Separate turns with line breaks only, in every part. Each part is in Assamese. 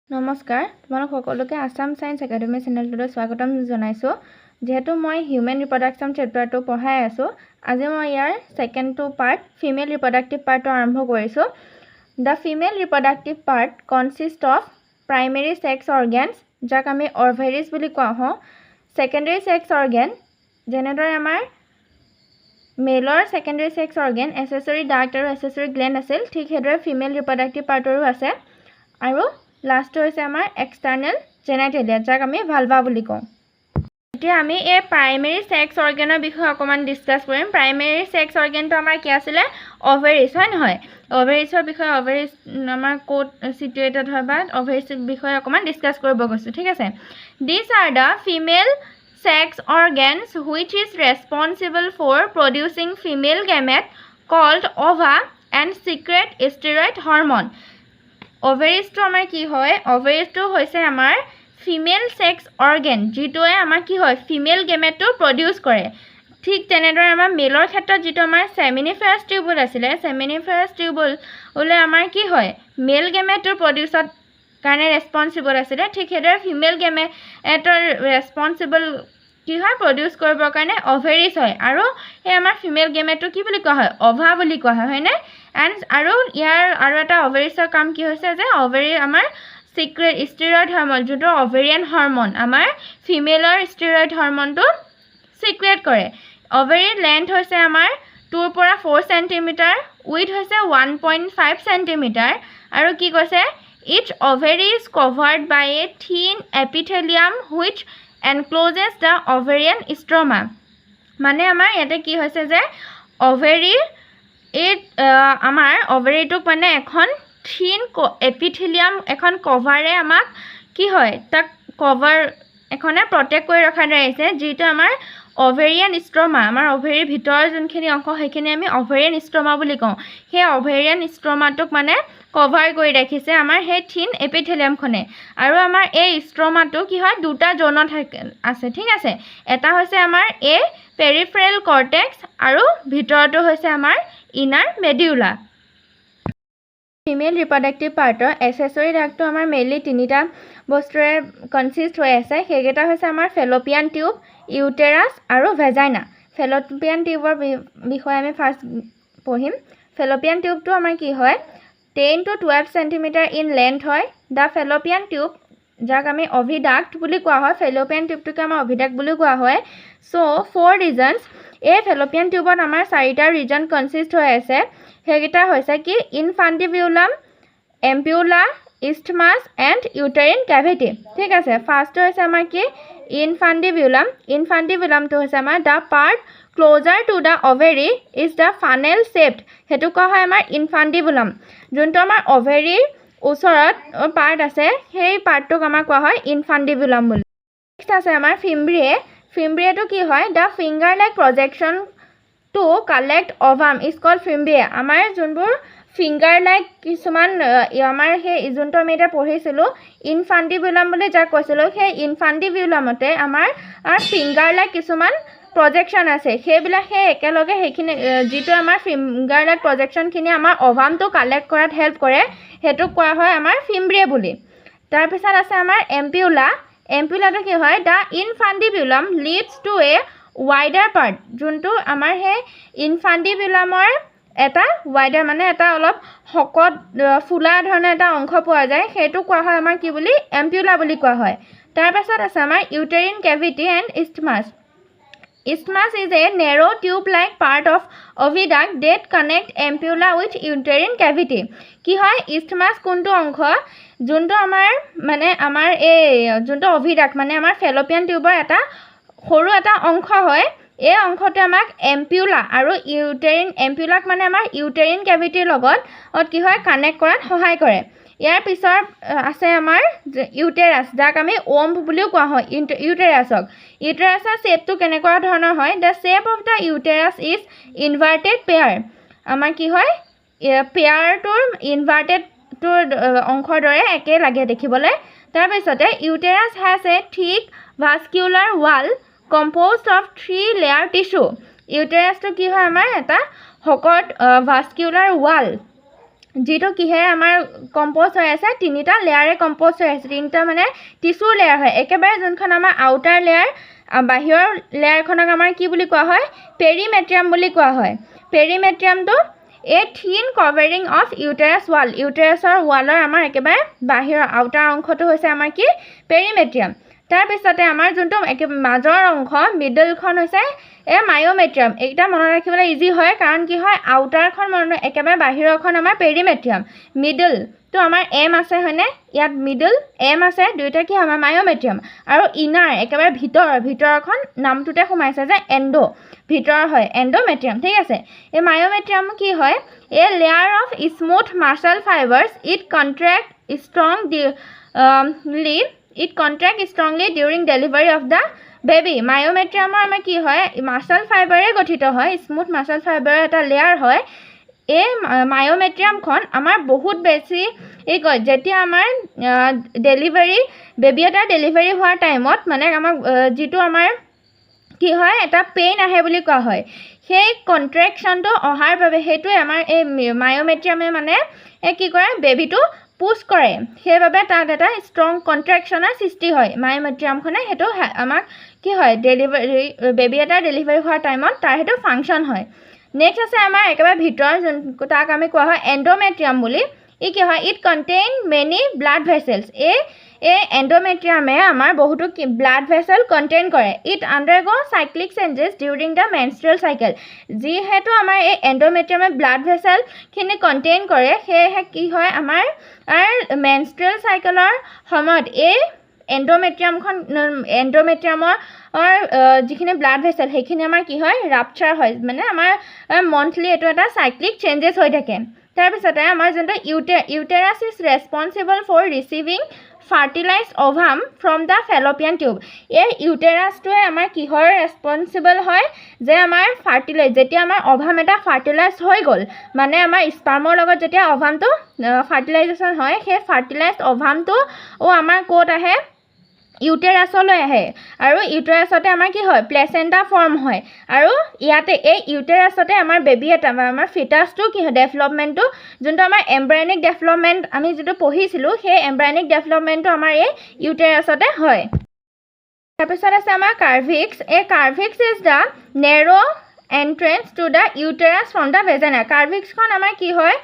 নমস্কাৰ তোমালোক সকলোকে আসাম সায়েন্স একাডেমি চেনেলটোলৈ স্বাগতম জনাইছো যেহেতু মই হিউম্যান ৰিপ্ৰডাকশ্যন চেপ্টাৰটো পঢ়াই আছো আজি মই ইয়াৰ second to part female reproductive পাৰ্টটো আৰম্ভ কৰিছো The female reproductive part consists of primary sex organs যাক আমি ovaries বুলি কোৱা হয় secondary sex organ যেনেদৰে আমাৰ মেলৰ secondary sex organ accessory duct আৰু accessory gland আছিল ঠিক হেদৰে female reproductive partৰো আছে আৰু লাস্ট হৈছে আমাৰ এক্সটাৰ্নাল জেনিটেলিয়া যাক আমি ভালভা বুলি কওঁ এতিয়া আমি এই প্ৰাইমেৰী সেক্স অৰ্গানৰ বিষয়ে অকমান ডিসকাস কৰিম প্ৰাইমেৰী সেক্স অৰ্গানটো আমাৰ কি আছিল ওভাৰিছ হয় নহয় ওভাৰিছৰ বিষয়ে ওভাৰিছ আমাৰ কোড সিচুৱেটেড হয় বা ওভাৰিছ বিষয়ে অকমান ডিসকাস কৰিব গৈছো ঠিক আছে These are the female sex organs which is responsible for producing female gamete called ova and secrete steroid hormone Ovaries to আমাৰ কি হয় ovaries to হৈছে আমাৰ female sex organ যিটোৱে আমাৰ কি হয় female gamete to produce কৰে ঠিক তেনেদৰে আমাৰ মেলৰ ক্ষেত্ৰত যিটো আমাৰ seminiferous tubule আছিল seminiferous tubule ওলে আমাৰ কি হয় male gamete to produce কাৰণে responsible আছিল ঠিক হেদৰে female gamete এটাৰ responsible কি হয় produce কৰিবৰ কাৰণে ovaries হয় আৰু এই আমাৰ female gamete to কি বুলি কোৱা হয় ova বুলি কোৱা হয় হয়নে and আৰু ইয়াৰ আৰু এটা ovaries কাম কি হৈছে যে ovary আমাৰ secrete steroid hormone যেটো ovarian hormone আমাৰ femaleৰ steroid hormone টো secrete কৰে ovary length হৈছে আমাৰ 2 পৰা 4 cm width হৈছে 1.5 cm আৰু কি কৈছে each ovary is covered by a thin epithelium which encloses the ovarian stroma মানে আমাৰ ইয়াতে কি হৈছে যে ovary আমাৰ ওভাৰিটোক মানে এখন থিন এপিথেলিয়াম এখন কভাৰে আমাক কি হয় তাক কভাৰ এখনে প্ৰটেক্ট কৰি ৰখা হৈছে যেটো আমাৰ ওভেৰিয়ান ষ্ট্ৰোমা আমাৰ ওভেৰিৰ ভিতৰৰ যোনখিনি অংশ সেইখিনি আমি ওভেৰিয়ান ষ্ট্ৰোমা বুলি কওঁ সেই ওভেৰিয়ান ষ্ট্ৰোমাটোক মানে কভাৰ কৰি ৰাখিছে আমাৰ সেই থিন এপিথেলিয়ামখনে আৰু আমাৰ এই ষ্ট্ৰোমাটো কি হয় দুটা জোন আছে ঠিক আছে এটা হৈছে আমাৰ এ পেৰিফেৰেল কৰ্টেক্স আৰু ভিতৰটো হৈছে আমাৰ ইনাৰ মেডুলা ফিমেল ৰিপ্ৰডাক্টিভ পাৰ্টৰ এক্সেসৰি ডাক্টটো আমাৰ মেইনলি তিনিটা বস্তুৰে কনসিস্ট হৈ আছে হেগেটা হৈছে আমাৰ ফেলোপিয়ান টিউব ইউটেৰাস আৰু ভেজাইনা ফেলোপিয়ান টিউবৰ বিষয়ে আমি ফাৰ্স্ট পঢ়িম ফেলোপিয়ান টিউবটো আমাৰ কি হয় 10 to 12 cm in length হয় দা ফেলোপিয়ান টিউব যাক আমি অভিডাক্ট বুলি কোৱা হয় ফেলোপিয়ান টিউবটোকে আমাৰ অভিডাক্ট বুলি কোৱা হয় সো 4 ৰিজনস এই ফেলোপিয়ান টিউবত আমাৰ চাৰিটা ৰিজন কনসিস্ট হৈ আছে হেগিটা হৈছে কি infundibulum ampulla isthmus and uterine cavity ঠিক আছে ফাৰ্স্ট হৈছে আমাৰ কি ইনফান্টিবিউলামটো হৈছে আমাৰ the part closer to the ovary is the funnel shaped হেতু কোৱা হয় আমাৰ ইনফান্টিবিউলাম যোনটো আমাৰ ওভাৰিৰ ওচৰত পাৰ্ট আছে সেই পাৰ্টটোক আমাৰ কোৱা হয় ইনফান্টিবিউলাম বুলি নেক্সট আছে আমাৰ ফিম্ব্ৰিয়াটো কি হয় the finger like projection to collect ovum is called fimbria আমাৰ যোনবোৰ ফিংগাৰ লাইক কিছুমান আমাৰ সেই যোনটো আমি এটা পঢ়িছিলো ইনফান্টিবিউলাম বুলি যাক কৈছিলো সেই ইনফান্টিবিউলামতে আমাৰ ফিংগাৰ লাইক কিছুমান প্ৰজেকশন আছে সেইবিলাক সেই একেলগে সেইখিনি যিটো আমাৰ ফিংগাৰ লাইক প্ৰজেকশন খিনি আমাৰ ওভামটো কালেক্ট কৰাত হেল্প কৰে হেতু কোৱা হয় আমাৰ ফিম্ব্ৰিয়া বুলি তাৰ পিছত আছে আমাৰ এম্পিউলাটো কি হয় the infundibulum leads to a wider part যোনটো আমাৰ হে ইনফান্টিবিউলামৰ এটা wider মানে এটা অলপ হকত ফুলা ধৰণৰ এটা অংশ পোৱা যায় হেতু কোৱা হয় আমাৰ কি বুলি এম্পিউলা বুলি কোৱা হয় তাৰ পাছত আছে আমাৰ uterine cavity and isthmus Isthmus is a narrow tube-like part of oviduct that connect ampulla with uterine cavity. কি হয় isthmus কোনটো অংশ যোনটো আমাৰ মানে আমাৰ এই যোনটো oviduct মানে আমাৰ fallopian tube এটা সৰু এটা অংশ হয় এই অংশটো আমাক ampulla আৰু uterine ampulla মানে আমাৰ uterine cavity লগত কি হয় কানেক্ট কৰাত সহায় কৰে ইয়াৰ পিছৰ আছে আমাৰ ইউটেৰাস যাক আমি ওম্ব বুলিও কোৱা হয় ইউটেৰাসৰ শেপটো কেনেকুৱা ধৰণৰ হয় the shape of the uterus is inverted pear আমাৰ কি হয় পেয়াৰটোৰ ইনভাৰ্টেডটোৰ অংশৰ দৰে একে লাগে দেখিবলৈ তাৰ পিছতে ইউটেৰাস হ্যাজ এ থিক vascular wall composed of 3 layer tissue ইউটেৰাসটো কি হয় আমাৰ এটা হকত ভাস্কুলাৰ ৱাল যিটো কিহেৰে আমাৰ কম্প'জ হৈ আছে তিনিটা লেয়াৰে কম্প'জ হৈ আছে তিনিটা মানে টিচুৰ লেয়াৰ হয় একেবাৰে যোনখন আমাৰ আউটাৰ লেয়াৰ বাহিৰৰ লেয়াৰখনক আমাৰ কি বুলি কোৱা হয় পেৰিমেট্ৰিয়াম বুলি কোৱা হয় পেৰিমেট্ৰিয়ামটো a thin covering of uterus wall ইউটেৰাছৰ ৱালৰ আমাৰ একেবাৰে বাহিৰৰ আউটাৰ অংশটো হৈছে আমাৰ কি পেৰিমেট্ৰিয়াম তাৰপিছতে আমাৰ যোনটো মাজৰ অংশ মিডলখন হৈছে মায়োমেট্ৰিয়াম এইটা মনত ৰাখিবলৈ ইজি হয় কাৰণ কি হয় আউটাৰখন একেবাৰে বাহিৰৰখন আমাৰ পেৰিমেট্ৰিয়াম মিডল তো আমাৰ এম আছে হয়নে ইয়াত মিডল এম আছে দুইটা কি আমাৰ মায়োমেট্ৰিয়াম আৰু ইনাৰ একেবাৰে ভিতৰখন নামটোতে সোমাইছে যে এণ্ডো ভিতৰ হয় এণ্ডোমেট্ৰিয়াম ঠিক আছে এই মায়োমেট্ৰিয়াম কি হয় a layer of smooth muscle fibres it contract strongly during delivery of the baby মায়োমেট্ৰিয়ামৰ আমাৰ কি হয় মাছল ফাইবাৰে গঠিত হয় স্মুথ মাছল ফাইবাৰৰ এটা লেয়াৰ হয় এই মায়োমেট্ৰিয়ামখন আমাৰ বহুত বেছি কয় যেতিয়া আমাৰ ডেলিভাৰী বেবী এটা ডেলিভাৰী হোৱাৰ টাইমত মানে আমাক যিটো আমাৰ কি হয় এটা পেইন আহে বুলি কোৱা হয় সেই কন্ট্ৰেকশ্যনটো অহাৰ বাবে সেইটোৱে আমাৰ এই মায়োমেট্ৰিয়ামে মানে কি কৰে বেবীটো পুশ কৰে সেইবাবে তাত এটা ষ্ট্ৰং কন্ট্ৰেকশ্যনৰ সৃষ্টি হয় মায়োমেট্ৰিয়ামখনে সেইটো আমাক কি হয় ডেলিভাৰী বেবী এটা ডেলিভাৰী হোৱাৰ টাইমত তাৰ সেইটো ফাংচন হয় নেক্সট আছে আমাৰ একেবাৰে ভিতৰ তাক আমি কোৱা হয় এণ্ডোমেট্ৰিয়াম বুলি ই কি হয় it contain many blood vessels এই এণ্ডোমেট্ৰিয়ামে আমাৰ বহুতো ব্লাড ভেছেল কণ্টেইন কৰে it undergo' cyclic changes during the menstrual cycle যিহেতু আমাৰ এই এণ্ডোমেট্ৰিয়ামে ব্লাড ভেছেলখিনি কণ্টেইন কৰে সেয়েহে কি হয় আমাৰ মেনষ্ট্ৰুৱেল চাইকেলৰ সময়ত এই এণ্ডোমেট্ৰিয়ামৰ যিখিনি ব্লাড ভেছেল সেইখিনি আমাৰ কি হয় ৰাপচাৰ হয় মানে আমাৰ মন্থলি এইটো এটা চাইক্লিক চেঞ্জেছ হৈ থাকে তাৰপিছতে আমাৰ যোনটো uterus is responsible for receiving fertilised ovum from the fallopian tube এই ইউটেৰাছটোৱে আমাৰ কিহৰ ৰেছপনচিবল হয় যে আমাৰ যেতিয়া আমাৰ অভাম এটা ফাৰ্টিলাইজ হৈ গ'ল মানে আমাৰ স্পাৰ্মৰ লগত যেতিয়া অভামটো ফাৰ্টিলাইজেশ্যন হয় সেই ফাৰ্টিলাইজড অভামটো আমাৰ ক'ত আহে ইউটেৰাছলৈ আহে আৰু ইউটেৰাছতে আমাৰ কি হয় প্লেচেণ্টা ফৰ্ম হয় আৰু ইয়াতে এই ইউটেৰাছতে আমাৰ বেবী এটা আমাৰ ফিটাছটো কি হয় ডেভেলপমেণ্টটো যোনটো আমাৰ এম্ব্ৰায়নিক ডেভেলপমেণ্ট আমি যিটো পঢ়িছিলোঁ সেই এম্ব্ৰায়নিক ডেভেলপমেণ্টটো আমাৰ এই ইউটেৰাছতে হয় তাৰপিছত আছে আমাৰ কাৰ্ভিক্স এই cervix is the narrow' entrance to the uterus from the vagina কাৰ্ভিক্সখন আমাৰ কি হয়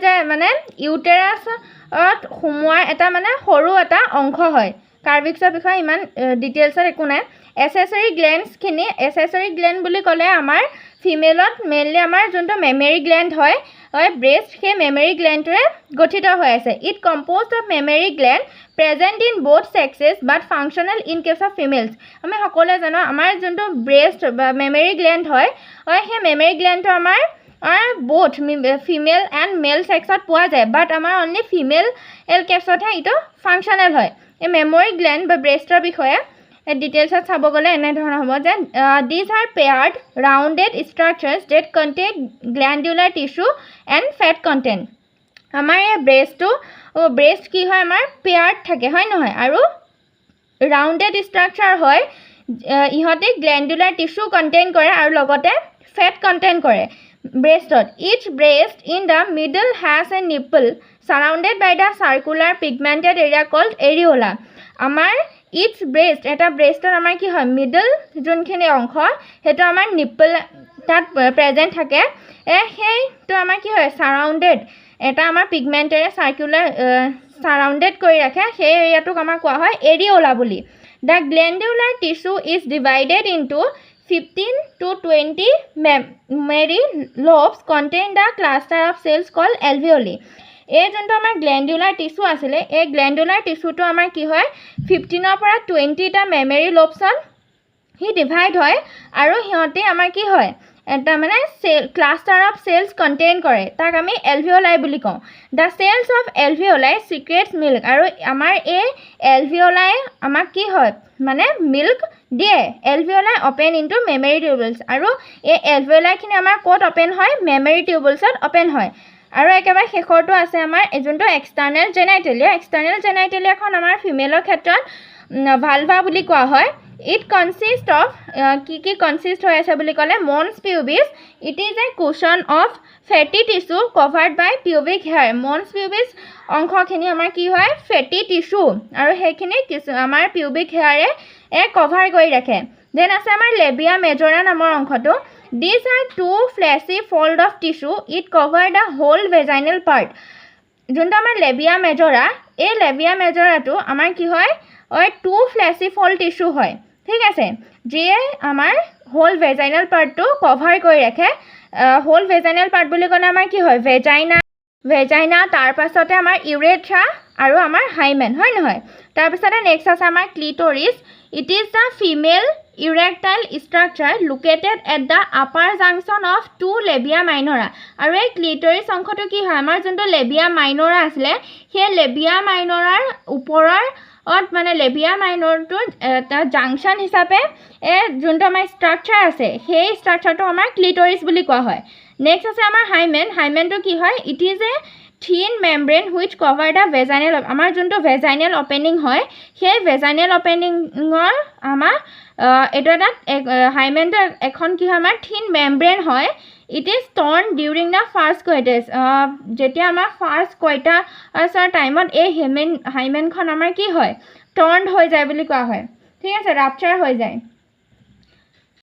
যে মানে ইউটেৰাছত সোমোৱাৰ এটা মানে সৰু এটা অংশ হয় কাৰ্ভিক্সৰ বিষয়ে ইমান ডিটেইলছত একো নাই এচেছৰি গ্লেণ্ড বুলি ক'লে আমাৰ ফিমেলত মেইনলি আমাৰ যোনটো মেমেৰী গ্লেণ্ড হয় ব্ৰেষ্ট সেই মেমেৰী গ্লেণ্ডটোৰে গঠিত হৈ আছে it composed of mammary gland present in both sexes but functional in case of females আমি সকলোৱে জানো আমাৰ যোনটো ব্ৰেষ্ট বা মেমেৰী গ্লেণ্ড হয় সেই মেমেৰী গ্লেণ্ডটো আমাৰ both ফিমেল এণ্ড মেল ছেক্সত পোৱা যায় বাট আমাৰ অনলি ফিমেল কেছতহে এইটো ফাংচনেল হয় এই মেমৰী গ্লেণ্ড বা ব্ৰেষ্টৰ বিষয়ে ডিটেইলছত চাব গ'লে এনেধৰণৰ হ'ব যে these are paired rounded structures that contain glandular tissue and fat content আমাৰ এই ব্ৰেষ্ট কি হয় আমাৰ পেয়াৰ্ড থাকে হয় নহয় আৰু ৰাউণ্ডেড ষ্ট্ৰাকচাৰ হয় ইহঁতে গ্লেণ্ডুলাৰ টিচু কণ্টেইন কৰে আৰু লগতে ফেট কণ্টেইন কৰে ব্ৰেষ্টত each breast in the middle has a nipple surrounded by the circular pigmented area called areola আমাৰ ইচ ব্ৰেষ্ট এটা ব্ৰেষ্টত আমাৰ কি হয় মিডল যোনখিনি অংশ সেইটো আমাৰ নিপল তাত প্ৰেজেণ্ট থাকে সেইটো আমাৰ কি হয় চাৰাউণ্ডেড এটা আমাৰ পিগমেণ্টেৰে চাৰ্কুলাৰ চাৰাউণ্ডেড কৰি ৰাখে সেই এৰিয়াটোক আমাৰ কোৱা হয় এৰিঅ'লা বুলি the glandular tissue is divided into 15 to 20 mammary lobes contain the cluster of cells called alveoli এই যোনটো আমাৰ গ্লেণ্ডুলাৰ টিচু আছিলে এই গ্লেণ্ডুলাৰ টিচুটো আমাৰ কি হয় 15 পৰা 20টা মেমৰী লবছত ডিভাইড হয় আৰু সিহঁতে আমাৰ কি হয় এটা মানে ক্লাষ্টাৰ অফ চেলছ কণ্টেইন কৰে তাক আমি এলভিঅলাই বুলি কওঁ the cells of alveoli secretes milk আৰু আমাৰ এই এলভিঅলাই আমাক কি হয় মানে মিল্ক দিয়ে এলভিঅলাই অপেন ইনটু মেমৰী টিউবুলছ আৰু এই এলভিঅলাইখিনি আমাৰ ক'ত অপেন হয় মেমৰী টিউবুলছত অপেন হয় আৰু একেবাৰে শেষৰটো আছে আমাৰ যোনটো এক্সটাৰ্নেল জেনাইটেলিয়াখন আমাৰ ফিমেলৰ ক্ষেত্ৰত ভালভা বুলি কোৱা হয় It consists of কি consist হৈ আছে বুলি ক'লে mons pubis. It is a cushion of fatty tissue covered by pubic hair. Mons pubis অংশখিনি আমাৰ কি হয় fatty tissue আৰু সেইখিনি আমাৰ pubic hair এ কভাৰ কৰি ৰাখে. Then আছে আমাৰ labia majora নামৰ অংশটো. These are two fleshy fold of tissue. It cover the whole vaginal part. যোনটো আমাৰ labia majora এই labia majora টো আমাৰ কি হয় two fleshy fold tissue হয় ঠিক আছে যিয়ে আমাৰ whole vaginal part টো কভাৰ কৰি ৰাখে whole vaginal part বুলি ক'লে আমাৰ কি হয় vagina তাৰ পাছতে আমাৰ urethra আৰু আমাৰ hymen হয় নহয় তাৰ পাছতে next আছে আমাৰ clitoris. It is the female erectile structure located at the upper junction of two labia minora. আৰু এই clitoris অংশটো কি হয় আমাৰ যোনটো labia minora আছিলে সেই labia minorar ওপৰৰ মানে labia minorটো এটা জাংশন হিচাপে যোনটো আমাৰ স্ট্ৰাকচাৰ আছে সেই স্ট্ৰাকচাৰটো আমাৰ clitoris বুলি কোৱা হয়. নেক্সট আছে আমাৰ hymenটো কি হয় it is a thin membrane which cover the vaginal আমাৰ যোনটো vaginal opening হয় সেই vaginal openingৰ আমাৰ এটা hymenটো এখন কি হয় আমাৰ thin membrane হয়. It is torn during the first coitus. যেতিয়া আমাৰ first coitus টাইমত এই hymenখন আমাৰ কি হয় torn হৈ যায় বুলি কোৱা হয় ঠিক আছে rupture হৈ যায়